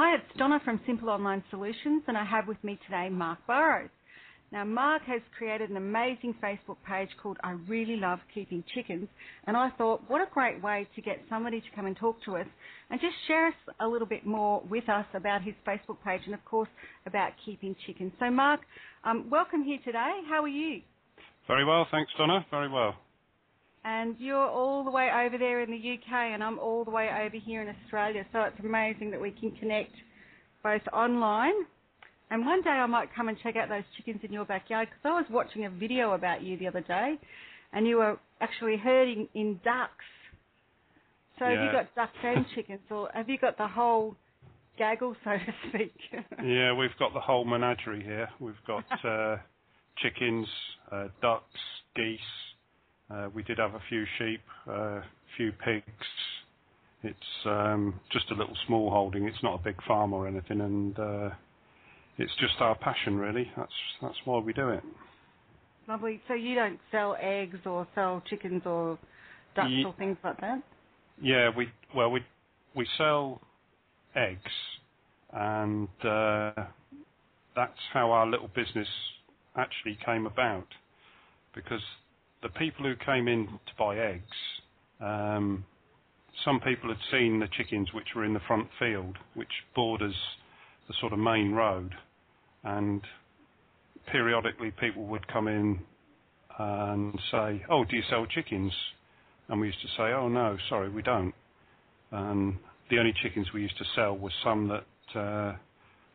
Hi, it's Donna from Simple Online Solutions, and I have with me today Mark Burrows. Now, Mark has created an amazing Facebook page called I Really Love Keeping Chickens, and I thought, what a great way to get somebody to come and talk to us and just share us a little bit more with us about his Facebook page and, of course, about keeping chickens. So, Mark, welcome here today. How are you? Very well, thanks, Donna. Very well. And you're all the way over there in the UK, and I'm all the way over here in Australia, so it's amazing that we can connect both online. And one day I might come and check out those chickens in your backyard, because I was watching a video about you the other day, and you were actually herding in ducks. So Yeah. have you got ducks and chickens, or have you got the whole gaggle, so to speak? Yeah, we've got the whole menagerie here. We've got chickens, ducks, geese. We did have a few sheep, a few pigs. It's just a little small holding. It's not a big farm or anything, and it's just our passion, really. That's why we do it. Lovely. So you don't sell eggs or sell chickens or ducks or things like that? Yeah, we sell eggs, and that's how our little business actually came about, because the people who came in to buy eggs, some people had seen the chickens which were in the front field, which borders the sort of main road, and periodically people would come in and say, "Oh, do you sell chickens?" And we used to say, "Oh no, sorry, we don't." And the only chickens we used to sell was some that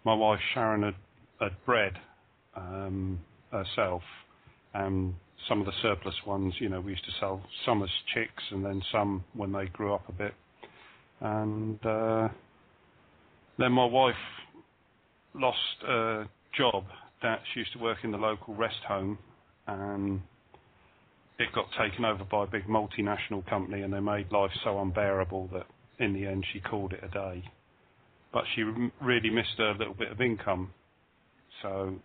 my wife Sharon had bred herself, and some of the surplus ones, we used to sell some as chicks and then some when they grew up a bit. And then my wife lost a job. That she used to work in the local rest home, and it got taken over by a big multinational company, and they made life so unbearable that in the end she called it a day. But she really missed a little bit of income, so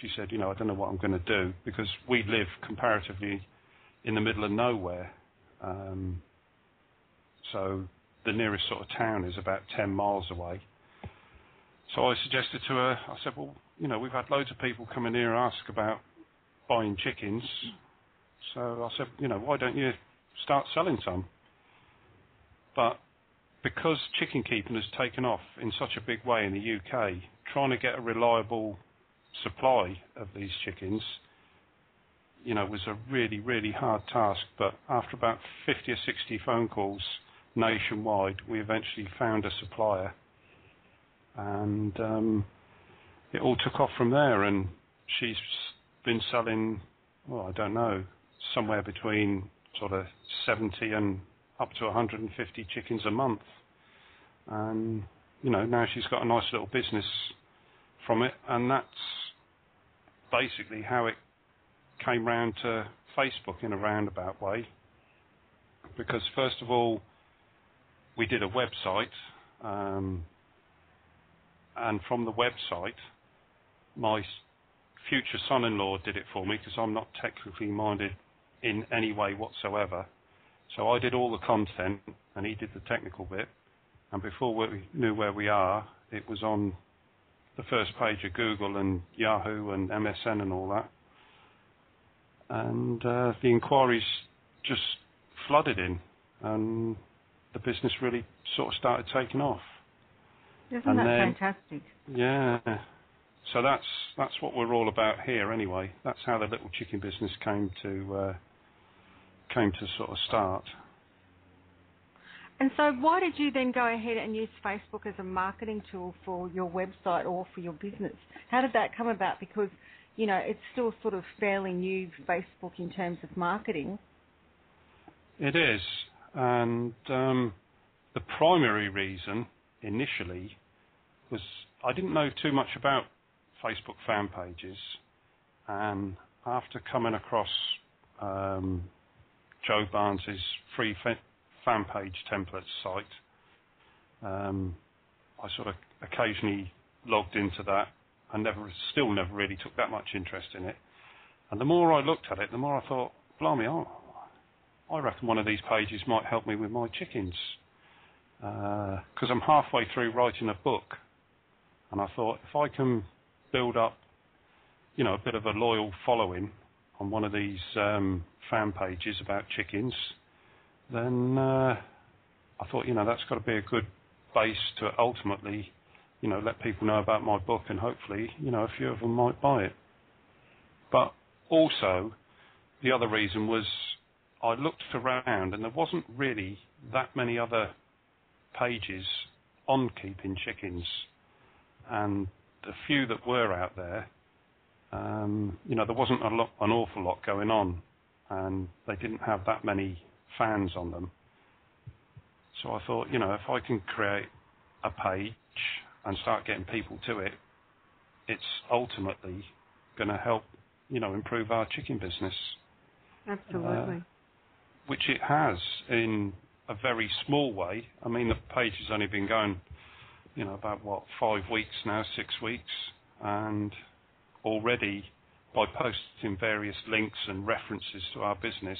she said, I don't know what I'm going to do, because we live comparatively in the middle of nowhere. So the nearest sort of town is about 10 miles away. So I suggested to her, I said, well, we've had loads of people come in here and ask about buying chickens. So I said, why don't you start selling some? But because chicken keeping has taken off in such a big way in the UK, trying to get a reliable supply of these chickens, was a really, really hard task. But after about 50 or 60 phone calls nationwide, we eventually found a supplier, and it all took off from there. And she's been selling, well, I don't know, somewhere between sort of 70 and up to 150 chickens a month. And, now she's got a nice little business from it, and that's basically how it came round to Facebook in a roundabout way. Because first of all, we did a website, and from the website, my future son-in-law did it for me, because I'm not technically minded in any way whatsoever. So I did all the content, and he did the technical bit. And before we knew where we are, it was on the first page of Google and Yahoo and MSN and all that. And the inquiries just flooded in, and the business really sort of started taking off. Isn't that fantastic? Yeah. So that's what we're all about here anyway. That's how the little chicken business came to sort of start. And so why did you then go ahead and use Facebook as a marketing tool for your website or for your business? How did that come about? Because, it's still sort of fairly new, Facebook, in terms of marketing. It is. And the primary reason initially was I didn't know too much about Facebook fan pages. And after coming across Joe Barnes's free fan page template site, I sort of occasionally logged into that. I still never really took that much interest in it. And the more I looked at it, the more I thought, blimey, I reckon one of these pages might help me with my chickens. because I'm halfway through writing a book, and I thought if I can build up, a bit of a loyal following on one of these fan pages about chickens, then I thought, that's got to be a good base to ultimately, let people know about my book, and hopefully, a few of them might buy it. But also, the other reason was I looked around and there wasn't really that many other pages on keeping chickens, and the few that were out there, there wasn't an awful lot going on, and they didn't have that many fans on them. So I thought, if I can create a page and start getting people to it, it's ultimately going to help, improve our chicken business. Absolutely. Which it has in a very small way. I mean, the page has only been going, about 5 weeks now, 6 weeks, and already by posting various links and references to our business,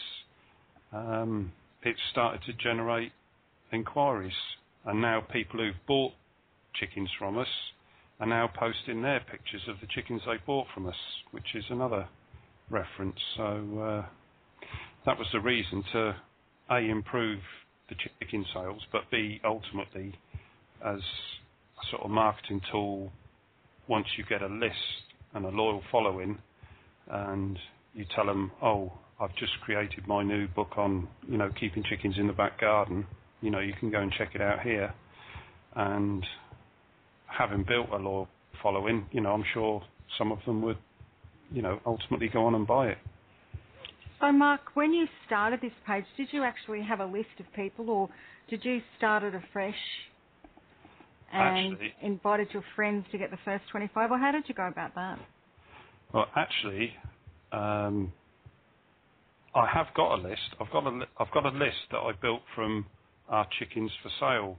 it's started to generate inquiries, and now people who've bought chickens from us are now posting their pictures of the chickens they bought from us, which is another reference. So that was the reason to A, improve the chicken sales, but B, ultimately as a sort of marketing tool, once you get a list and a loyal following and you tell them, oh, I've just created my new book on, keeping chickens in the back garden, you can go and check it out here. And having built a loyal following, I'm sure some of them would, ultimately go on and buy it. So, Mark, when you started this page, did you actually have a list of people, or did you start it afresh and invited your friends to get the first 25, or how did you go about that? Well, actually, I have got a list. I've got a list that I built from our Chickens for Sale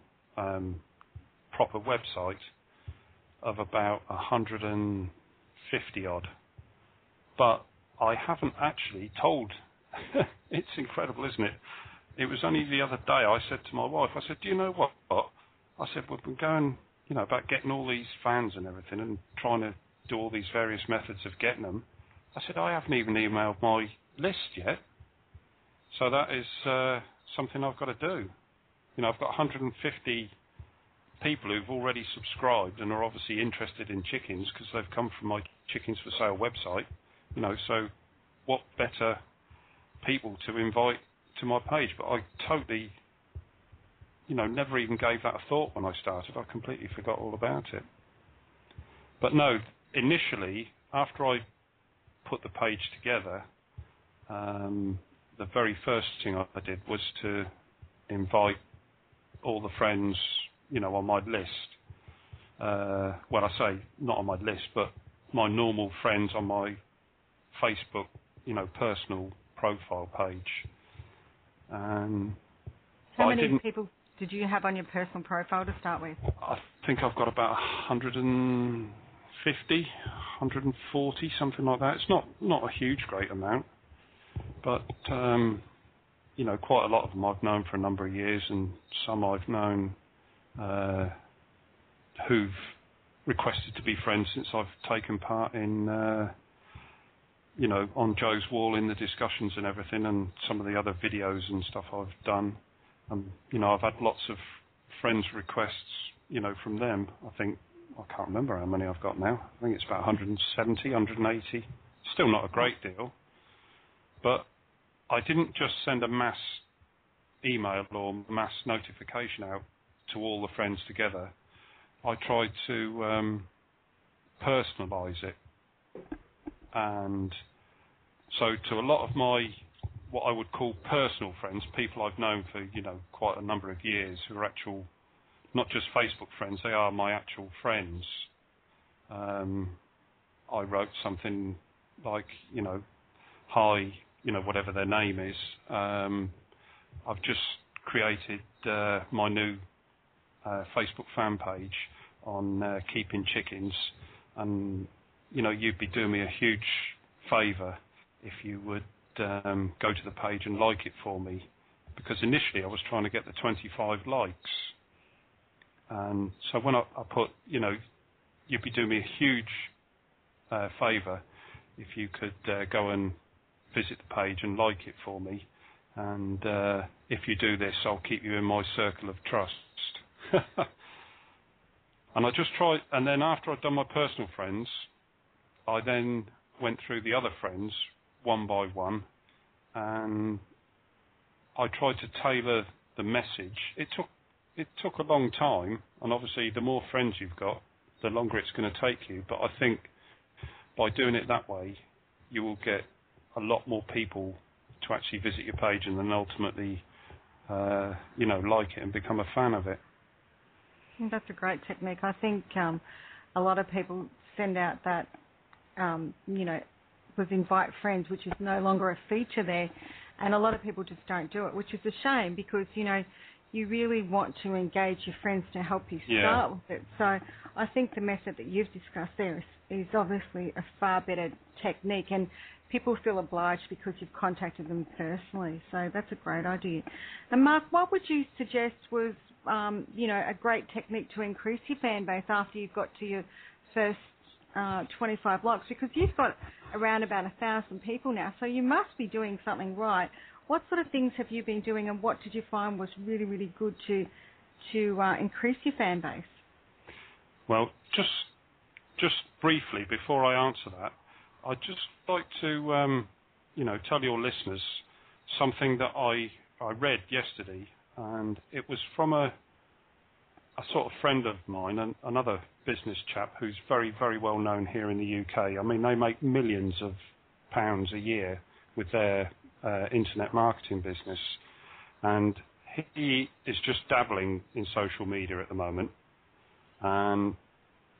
proper website of about 150 odd, but I haven't actually told. It's incredible, isn't it? It was only the other day I said to my wife, I said, do you know what? I said, we've been going, about getting all these fans and everything and trying to do all these various methods of getting them. I said, I haven't even emailed my list yet. So that is something I've got to do. I've got 150 people who've already subscribed and are obviously interested in chickens because they've come from my Chickens for Sale website. So what better people to invite to my page? But I totally, never even gave that a thought when I started. I completely forgot all about it. But no, initially, after I put the page together, the very first thing I did was to invite all the friends, on my list. Well, I say not on my list, but my normal friends on my Facebook, personal profile page. How many people did you have on your personal profile to start with? I think I've got about 150, 140, something like that. It's not a huge, great amount, but quite a lot of them I've known for a number of years, and some I've known who've requested to be friends since I've taken part in, on Joe's wall in the discussions and everything, and some of the other videos and stuff I've done. I've had lots of friends requests, from them. I can't remember how many I've got now. I think it's about 170, 180. Still not a great deal. But I didn't just send a mass email or mass notification out to all the friends together. I tried to personalise it. And so to a lot of my, what I would call personal friends, people I've known for, quite a number of years, who are actual, not just Facebook friends, they are my actual friends. I wrote something like, hi, whatever their name is. I've just created my new Facebook fan page on keeping chickens, and you'd be doing me a huge favour if you would go to the page and like it for me, because initially I was trying to get the 25 likes, And so when I put, you'd be doing me a huge favour if you could go and visit the page and like it for me. And if you do this, I'll keep you in my circle of trust. And I just tried, and then after I'd done my personal friends, I then went through the other friends one by one, and I tried to tailor the message. It took a long time, and obviously the more friends you've got, the longer it's going to take you. But I think by doing it that way, you will get a lot more people to actually visit your page and then ultimately, like it and become a fan of it. That's a great technique. I think a lot of people send out that, was invite friends, which is no longer a feature there, and a lot of people just don't do it, which is a shame because, you really want to engage your friends to help you start with it. So I think the method that you've discussed there is obviously a far better technique, and people feel obliged because you've contacted them personally. So that's a great idea. And Mark, what would you suggest was, a great technique to increase your fan base after you've got to your first 25 likes? Because you've got around about 1,000 people now, so you must be doing something right. What sort of things have you been doing, and what did you find was really, really good to increase your fan base? Well, just briefly before I answer that, I'd just like to, tell your listeners something that I read yesterday, and it was from a sort of friend of mine, another business chap who's very, very well known here in the UK. I mean, they make millions of pounds a year with their internet marketing business, and he is just dabbling in social media at the moment. And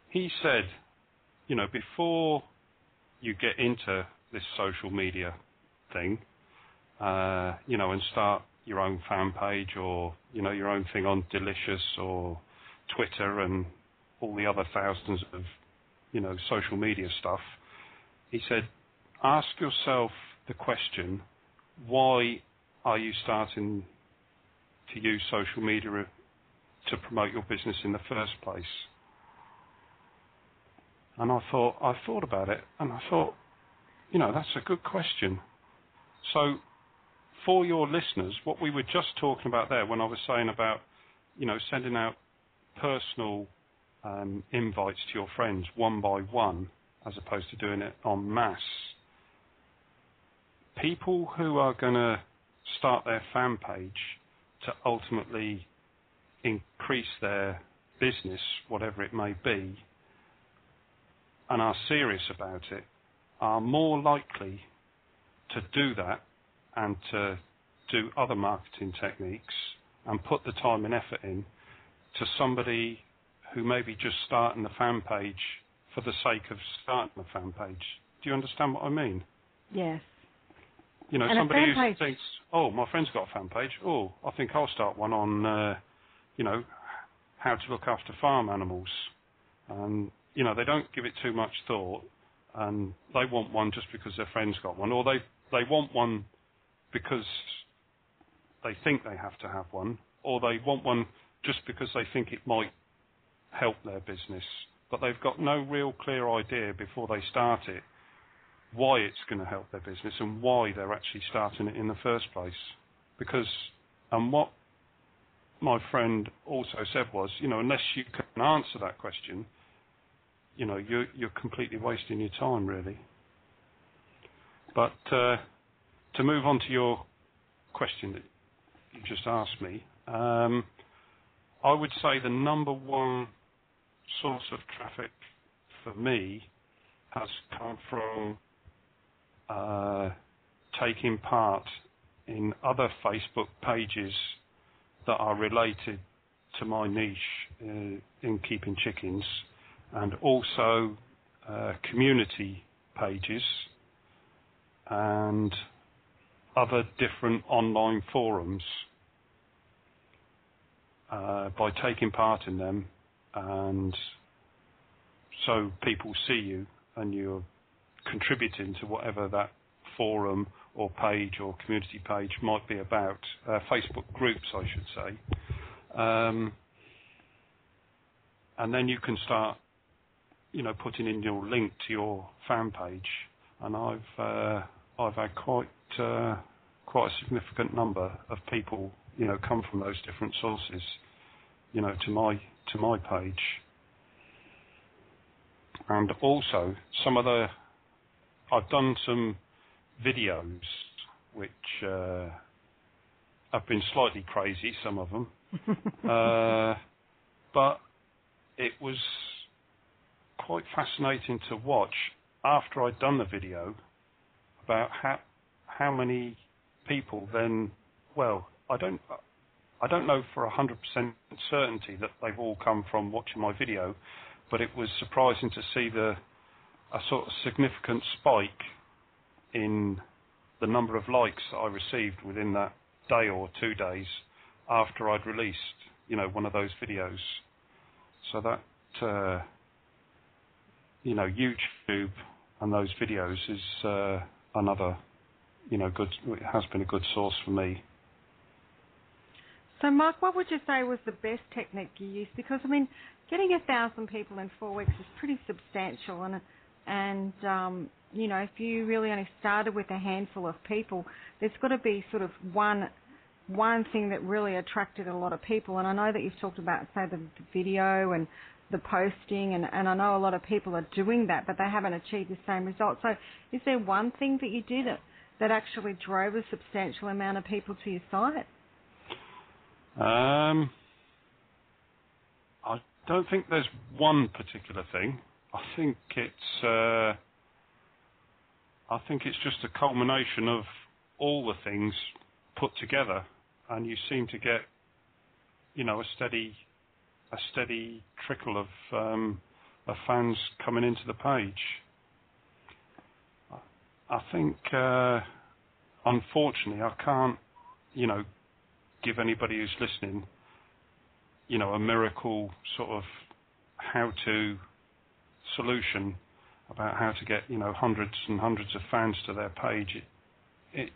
he said, before you get into this social media thing, and start your own fan page or, your own thing on Delicious or Twitter and all the other thousands of, social media stuff, he said, ask yourself the question, why are you starting to use social media to promote your business in the first place? And I thought about it, and I thought, that's a good question. So for your listeners, what we were just talking about there when I was saying about, sending out personal invites to your friends one by one, as opposed to doing it en masse, people who are going to start their fan page to ultimately increase their business, whatever it may be, and are serious about it, are more likely to do that and to do other marketing techniques and put the time and effort in to somebody who may be just starting the fan page for the sake of starting the fan page. Do you understand what I mean? Yes. Somebody who thinks, oh, my friend's got a fan page. Oh, I think I'll start one on, how to look after farm animals. And, they don't give it too much thought, and they want one just because their friend's got one, or they want one because they think they have to have one, or they want one just because they think it might help their business, but they've got no real clear idea before they start it why it's going to help their business and why they're actually starting it in the first place. Because, and what my friend also said was, unless you can answer that question, you're completely wasting your time, really. But to move on to your question that you just asked me, I would say the number one source of traffic for me has come from taking part in other Facebook pages that are related to my niche in keeping chickens, and also community pages and other different online forums. By taking part in them, and so people see you and you're contributing to whatever that forum or page or community page might be about, Facebook groups I should say, and then you can start, putting in your link to your fan page. And I've had quite a significant number of people, come from those different sources, to my page. And also I've done some videos which have been slightly crazy, some of them, but it was quite fascinating to watch after I'd done the video about how many people then, well, I don't know for 100% certainty that they've all come from watching my video, but it was surprising to see a sort of significant spike in the number of likes that I received within that day or 2 days after I'd released, one of those videos. So that, YouTube and those videos is another, good. It has been a good source for me. So, Mark, what would you say was the best technique you used? Because, getting 1,000 people in 4 weeks is pretty substantial, and if you really only started with a handful of people, there's got to be sort of one thing that really attracted a lot of people. And I know that you've talked about, say, the video and the posting, and I know a lot of people are doing that, but they haven't achieved the same result. So is there one thing that you did that actually drove a substantial amount of people to your site? I don't think there's one particular thing. I think it's just a culmination of all the things put together, and you seem to get, a steady trickle of fans coming into the page. I think, unfortunately, I can't, give anybody who's listening, a miracle sort of how-to solution about how to get, hundreds and hundreds of fans to their page. It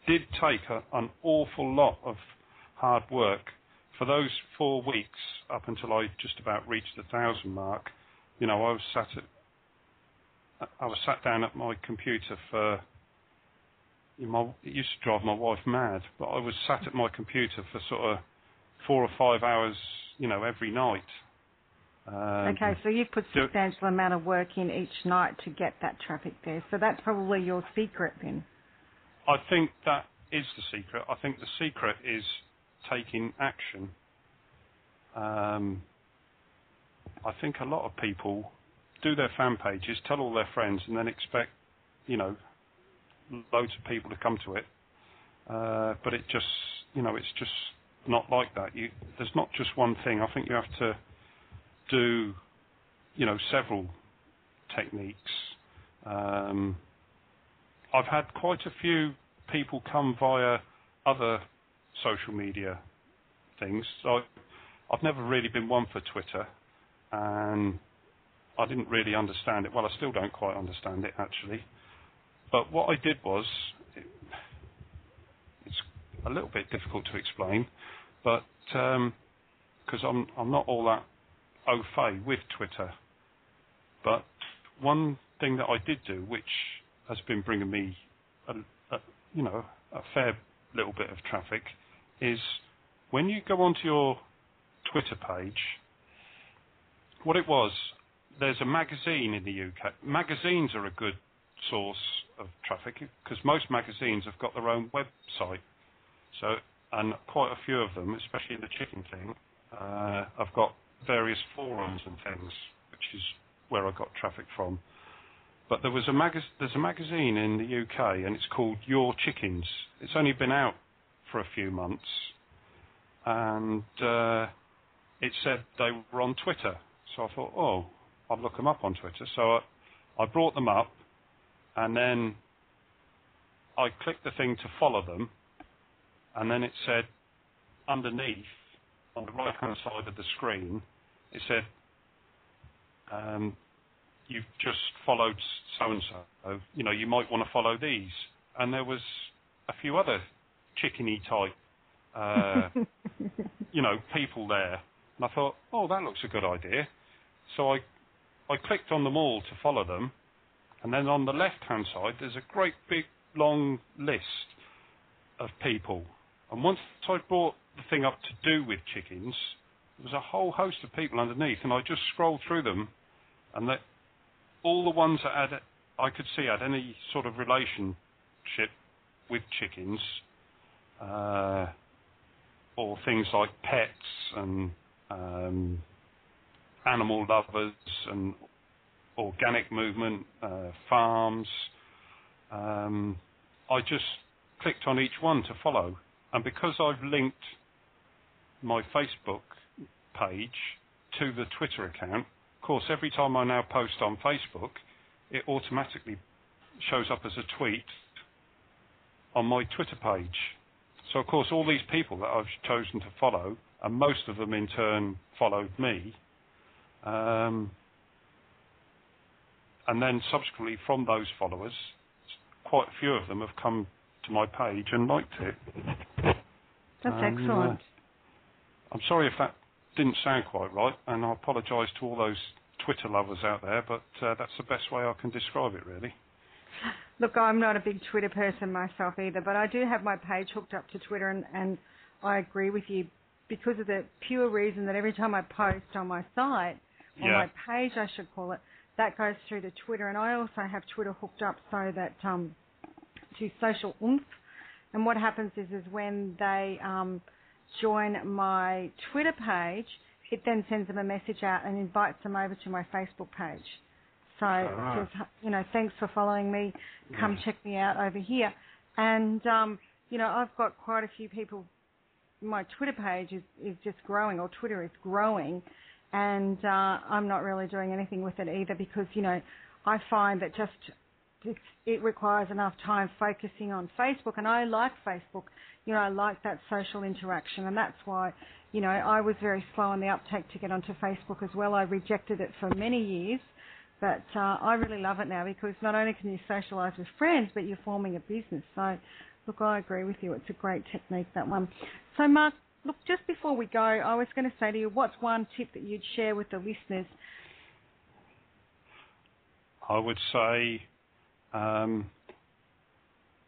did take an awful lot of hard work. For those 4 weeks, up until I just about reached the 1,000 mark, I was sat down at my computer for, it used to drive my wife mad, but I was sat at my computer for sort of 4 or 5 hours, every night. Okay, so you've put substantial amount of work in each night to get that traffic there. So that's probably your secret then. I think that is the secret. I think the secret is taking action. I think a lot of people do their fan pages, tell all their friends, and then expect, loads of people to come to it. But it just, it's just not like that. There's not just one thing. I think you have to do, several techniques. I've had quite a few people come via other social media things. So I've never really been one for Twitter, and I didn't really understand it. Well, I still don't quite understand it, actually. But what I did was, it's a little bit difficult to explain, but because I'm not all that au fait with Twitter. But one thing that I did do, which has been bringing me a fair little bit of traffic, is when you go onto your Twitter page, what it was, there's a magazine in the UK. Magazines are a good source of traffic because most magazines have got their own website. So, and quite a few of them, especially in the chicken thing, have got various forums and things, which is where I got traffic from. But there's a magazine in the UK, and it's called Your Chickens. It's only been out for a few months, and it said they were on Twitter. So I thought, oh, I'll look them up on Twitter. So I brought them up, and then I clicked the thing to follow them, and then it said underneath, on the right-hand side of the screen, it said, you've just followed so-and-so, you might want to follow these. And there was a few other chickeny type, people there. And I thought, oh, that looks a good idea. So I clicked on them all to follow them. And then on the left-hand side, there's a great big long list of people. And once I brought the thing up to do with chickens, there was a whole host of people underneath. And I just scrolled through them, and all the ones that I could see had any sort of relationship with chickens, or things like pets and animal lovers and organic movement, farms. I just clicked on each one to follow. And because I've linked my Facebook page to the Twitter account, of course, every time I now post on Facebook, it automatically shows up as a tweet on my Twitter page. So, of course, all these people that I've chosen to follow, and most of them in turn followed me, and then subsequently from those followers, quite a few of them have come to my page and liked it. That's excellent. I'm sorry if that didn't sound quite right, and I apologise to all those Twitter lovers out there, but that's the best way I can describe it, really. Look, I'm not a big Twitter person myself either, but I do have my page hooked up to Twitter, and I agree with you because of the pure reason that every time I post on my site, or my page I should call it, that goes through to Twitter. And I also have Twitter hooked up so that to Social Oomph. And what happens is when they join my Twitter page, it then sends them a message out and invites them over to my Facebook page. So it says, thanks for following me. Come check me out over here. And, I've got quite a few people. My Twitter page is just growing, or Twitter is growing. And I'm not really doing anything with it either because, I find that it requires enough time focusing on Facebook. And I like Facebook. I like that social interaction. And that's why, I was very slow on the uptake to get onto Facebook as well. I rejected it for many years. But I really love it now because not only can you socialise with friends, but you're forming a business. So, look, I agree with you. It's a great technique, that one. So, Mark, look, just before we go, I was going to say to you, what's one tip that you'd share with the listeners? I would say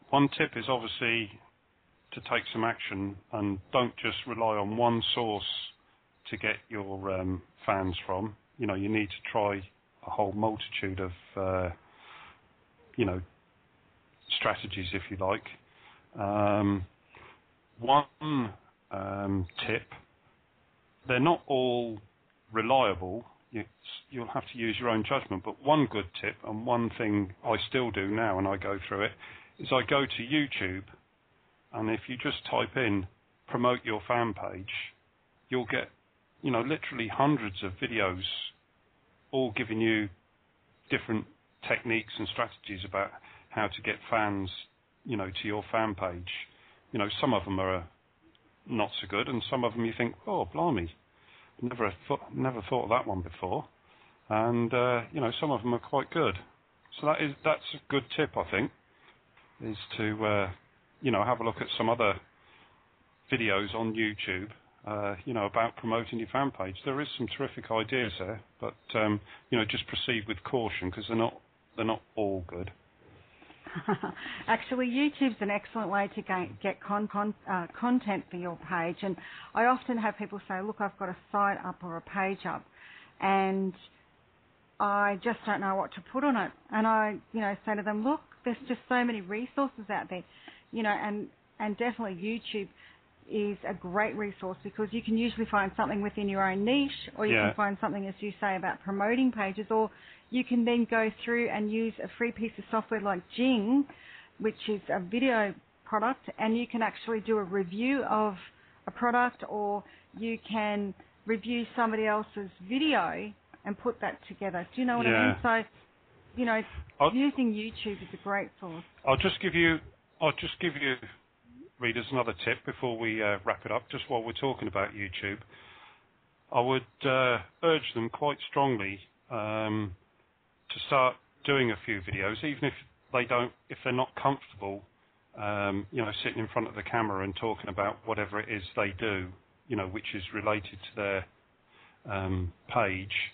one tip is obviously to take some action and don't just rely on one source to get your fans from. You need to try a whole multitude of, strategies, if you like. One tip, they're not all reliable. You'll have to use your own judgment, but one good tip, and one thing I still do now when I go through it, is I go to YouTube, and if you just type in promote your fan page, you'll get, literally hundreds of videos all giving you different techniques and strategies about how to get fans, to your fan page. Some of them are not so good, and some of them you think, oh, blimey, never thought of that one before. And, some of them are quite good. So that's a good tip, I think, is to, have a look at some other videos on YouTube, about promoting your fan page. There is some terrific ideas there, but just proceed with caution because they're not all good. Actually, YouTube's an excellent way to get content for your page, and I often have people say, "Look, I've got a site up or a page up, and I just don't know what to put on it." And I, say to them, "Look, there's just so many resources out there, and definitely YouTube is a great resource because you can usually find something within your own niche, or you can find something, as you say, about promoting pages, or you can then go through and use a free piece of software like Jing, which is a video product, and you can actually do a review of a product, or you can review somebody else's video and put that together. Do you know what I mean? So, using YouTube is a great source. I'll just give you readers another tip before we wrap it up, just while we're talking about YouTube. I would urge them quite strongly to start doing a few videos, even if they're not comfortable, sitting in front of the camera and talking about whatever it is they do, which is related to their page,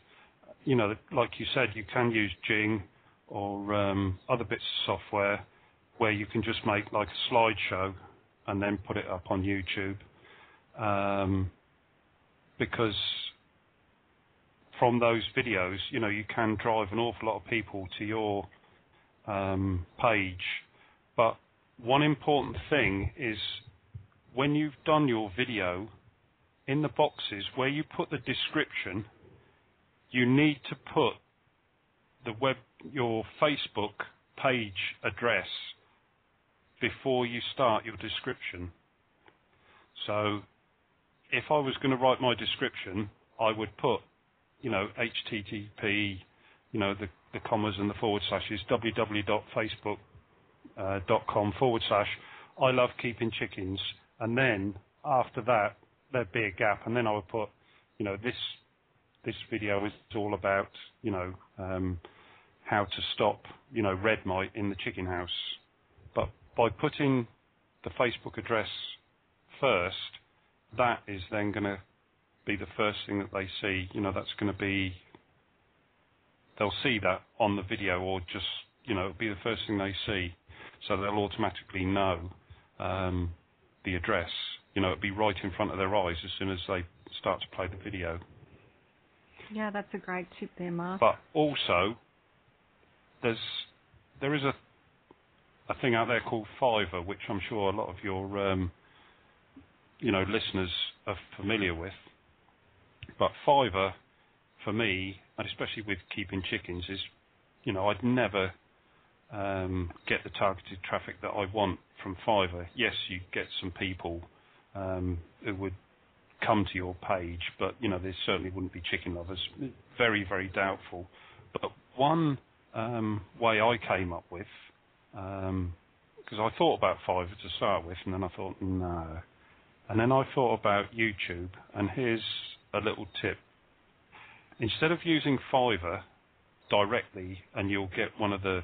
like you said, you can use Jing or other bits of software where you can just make like a slideshow and then put it up on YouTube, because from those videos, you can drive an awful lot of people to your page. But one important thing is when you've done your video, in the boxes where you put the description, you need to put your Facebook page address before you start your description. So if I was going to write my description, I would put, HTTP, the commas and the forward slashes, www.facebook.com/I love keeping chickens. And then after that, there'd be a gap. And then I would put, this video is all about, how to stop, red mite in the chicken house. But by putting the Facebook address first, that is then going to be the first thing that they see. That's going to be, they'll see that on the video, or just, it'll be the first thing they see. So they'll automatically know the address. It'll be right in front of their eyes as soon as they start to play the video. Yeah, that's a great tip there, Mark. But also, there is a thing out there called Fiverr, which I'm sure a lot of your listeners are familiar with. But Fiverr, for me, and especially with keeping chickens, is, I'd never get the targeted traffic that I want from Fiverr. Yes, you get some people who would come to your page, but there certainly wouldn't be chicken lovers. Very, very doubtful. But one way I came up with, because I thought about Fiverr to start with, and then I thought, no. And then I thought about YouTube, and here's a little tip. Instead of using Fiverr directly, and you'll get one of the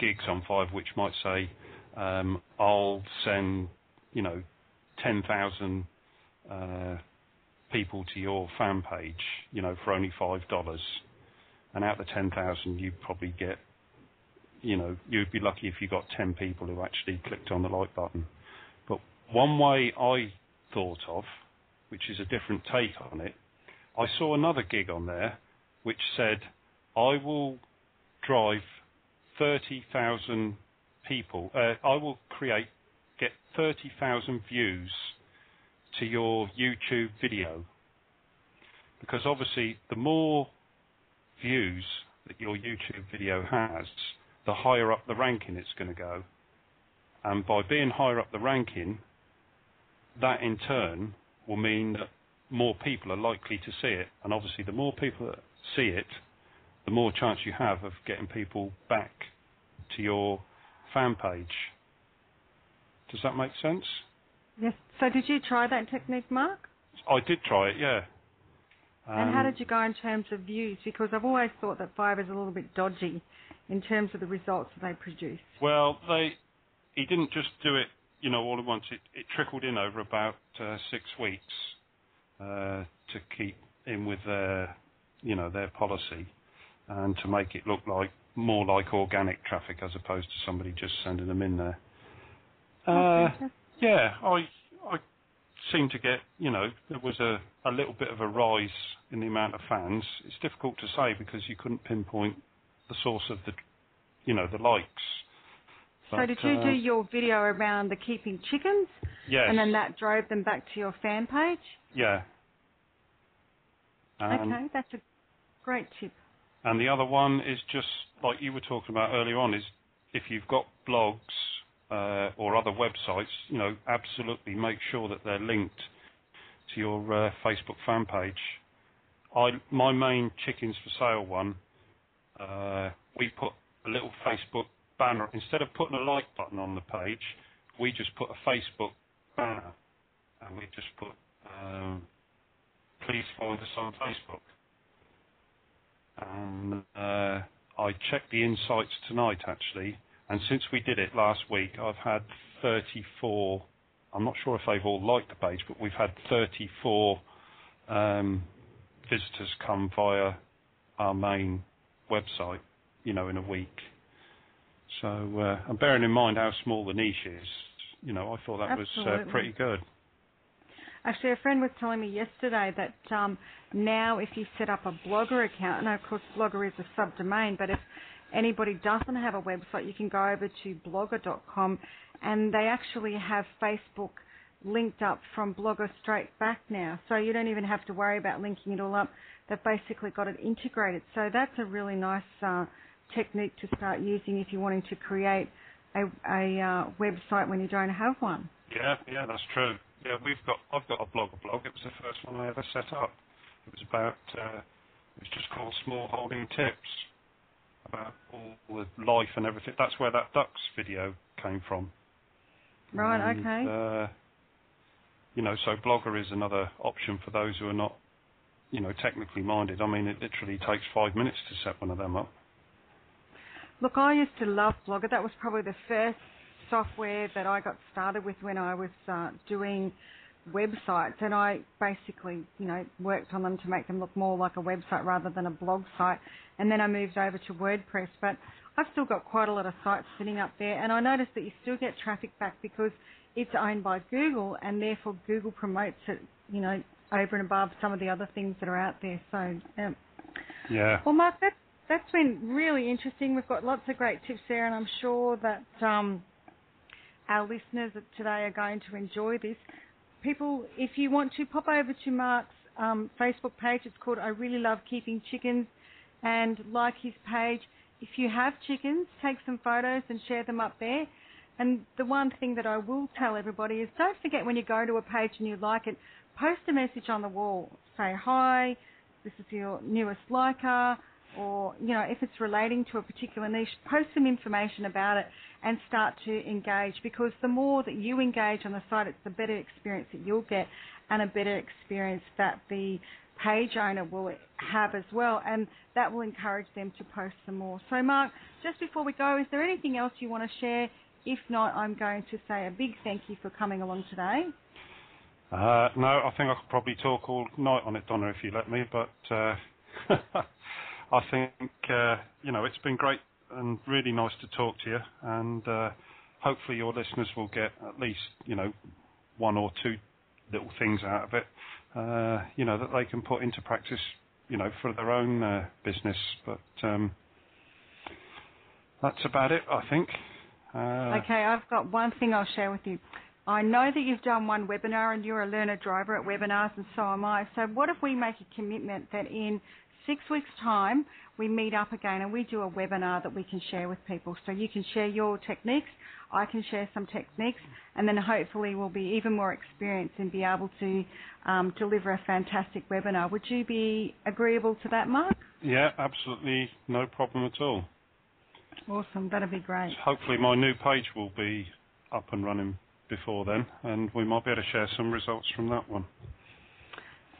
gigs on Fiverr which might say, I'll send, 10,000 people to your fan page, for only $5. And out of the 10,000, you'd probably get, you'd be lucky if you got 10 people who actually clicked on the like button. But one way I thought of, which is a different take on it, I saw another gig on there which said, I will drive 30,000 people, I will get 30,000 views to your YouTube video. Because obviously the more views that your YouTube video has, the higher up the ranking it's going to go. And by being higher up the ranking, that in turn will mean that more people are likely to see it. And obviously the more people that see it, the more chance you have of getting people back to your fan page. Does that make sense? Yes. So did you try that technique, Mark? I did try it, yeah. And how did you go in terms of views? Because I've always thought that Fiverr is a little bit dodgy in terms of the results that they produce. Well, he didn't just do it, all at once. It trickled in over about 6 weeks to keep in with their policy, and to make it look like more like organic traffic as opposed to somebody just sending them in there. Yeah, I seemed to get, there was a little bit of a rise in the amount of fans. It's difficult to say because you couldn't pinpoint the source of the likes. But, so did you do your video around the keeping chickens? Yes. And then that drove them back to your fan page? Yeah. Okay, that's a great tip. And the other one is just like you were talking about earlier on, is if you've got blogs or other websites, absolutely make sure that they're linked to your Facebook fan page. My main Chickens for Sale one, we put a little Facebook banner. Instead of putting a like button on the page, we just put a Facebook banner, and we just put, please find us on Facebook. And I checked the insights tonight, actually, and since we did it last week, I've had 34, I'm not sure if they've all liked the page, but we've had 34 visitors come via our main website, in a week. So, and bearing in mind how small the niche is, I thought that was pretty good. Actually, a friend was telling me yesterday that now if you set up a Blogger account, and of course Blogger is a subdomain, but if anybody doesn't have a website, you can go over to blogger.com, and they actually have Facebook linked up from Blogger straight back now. So you don't even have to worry about linking it all up. They've basically got it integrated. So that's a really nice technique to start using if you're wanting to create a website when you don't have one. Yeah, that's true. Yeah, I've got a blog. It was the first one I ever set up. It was about, it was just called Small Holding Tips, about all the life and everything. That's where that ducks video came from. Right, and, okay. So Blogger is another option for those who are not, technically minded. I mean, it literally takes 5 minutes to set one of them up. Look, I used to love Blogger. That was probably the first software that I got started with when I was doing websites, and I basically, worked on them to make them look more like a website rather than a blog site, and then I moved over to WordPress, but I've still got quite a lot of sites sitting up there, and I noticed that you still get traffic back because it's owned by Google, and therefore Google promotes it, over and above some of the other things that are out there. So, yeah. Well, Mark, that's been really interesting. We've got lots of great tips there, and I'm sure that our listeners today are going to enjoy this. People, if you want to, pop over to Mark's Facebook page. It's called I Really Love Keeping Chickens, and like his page. If you have chickens, take some photos and share them up there. And the one thing that I will tell everybody is don't forget when you go to a page and you like it, post a message on the wall. Say, hi, this is your newest liker, or, if it's relating to a particular niche, post some information about it and start to engage, because the more that you engage on the site, it's the better experience that you'll get and a better experience that the page owner will have as well, and that will encourage them to post some more. So, Mark, just before we go, is there anything else you want to share? If not, I'm going to say a big thank you for coming along today. No, I think I could probably talk all night on it, Donna, if you let me, but I think, it's been great and really nice to talk to you, and hopefully your listeners will get at least, one or two little things out of it, that they can put into practice, for their own business. But that's about it, I think. Okay, I've got one thing I'll share with you. I know that you've done one webinar and you're a learner driver at webinars, and so am I. So what if we make a commitment that in 6 weeks' time we meet up again and we do a webinar that we can share with people? So you can share your techniques, I can share some techniques, and then hopefully we'll be even more experienced and be able to deliver a fantastic webinar. Would you be agreeable to that, Mark? Yeah, absolutely, no problem at all. Awesome, that'd be great. Hopefully my new page will be up and running before then, and we might be able to share some results from that one.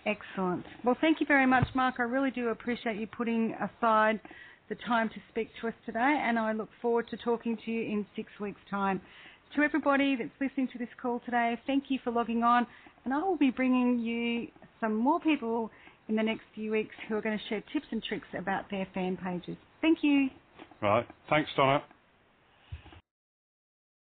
Excellent. Well, thank you very much, Mark. I really do appreciate you putting aside the time to speak to us today, and I look forward to talking to you in 6 weeks' time. To everybody that's listening to this call today, thank you for logging on, and I will be bringing you some more people in the next few weeks who are going to share tips and tricks about their fan pages. Thank you. Right. Thanks, Donna.